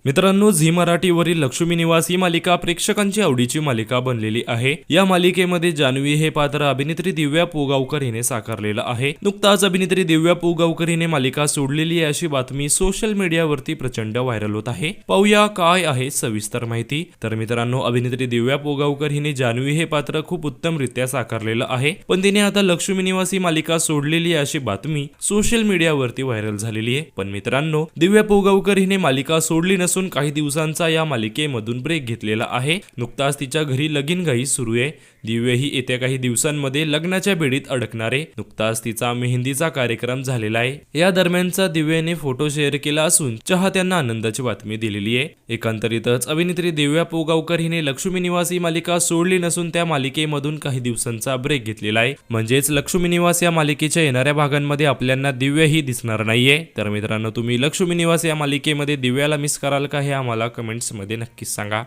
मित्रांनो, झी मराठीवरील लक्ष्मी निवास ही मालिका प्रेक्षकांची आवडीची मालिका बनलेली आहे। या मालिकेमध्ये जान्हवी हे पात्र अभिनेत्री दिव्या पुगावकर हिने साकारलेलं आहे। नुकताच अभिनेत्री दिव्या पुगावकर हिने मालिका सोडलेली आहे अशी बातमी सोशल मीडियावरती प्रचंड व्हायरल होत आहे। पाहूया काय आहे सविस्तर माहिती। तर मित्रांनो, अभिनेत्री दिव्या पुगावकर हिने जान्हवी हे पात्र खूप उत्तमरित्या साकारलेलं आहे, पण तिने आता लक्ष्मी निवास ही मालिका सोडलेली आहे अशी बातमी सोशल मीडियावरती व्हायरल झालेली आहे। पण मित्रांनो, दिव्या पुगावकर हिने मालिका सोडली नसून काही दिवसांचा या मालिकेमधून ब्रेक घेतलेला आहे। नुकताच तिच्या घरी लगीनघाई सुरू आहे। दिव्या ही येत्या काही दिवसांमध्ये लग्नाच्या बेडीत अडकणार आहे। नुकताच तिचा मेहंदीचा कार्यक्रम झालेला आहे। या दरम्यानचा दिव्याने फोटो शेअर केला असून चाहत्यांना आनंदाची बातमी दिलेली आहे। एकांतरितच अभिनेत्री दिव्या पुगावकर हिने लक्ष्मी निवास ही मालिका सोडली नसून त्या मालिकेमधून काही दिवसांचा ब्रेक घेतलेला आहे। म्हणजेच लक्ष्मी निवास या मालिकेच्या येणाऱ्या भागांमध्ये आपल्याला दिव्या ही दिसणार नाहीये। तर मित्रांनो, तुम्ही लक्ष्मी निवास या मालिकेमध्ये दिव्याला मिस कराल का हे आम्हाला कमेंट्स मध्ये नक्कीच सांगा।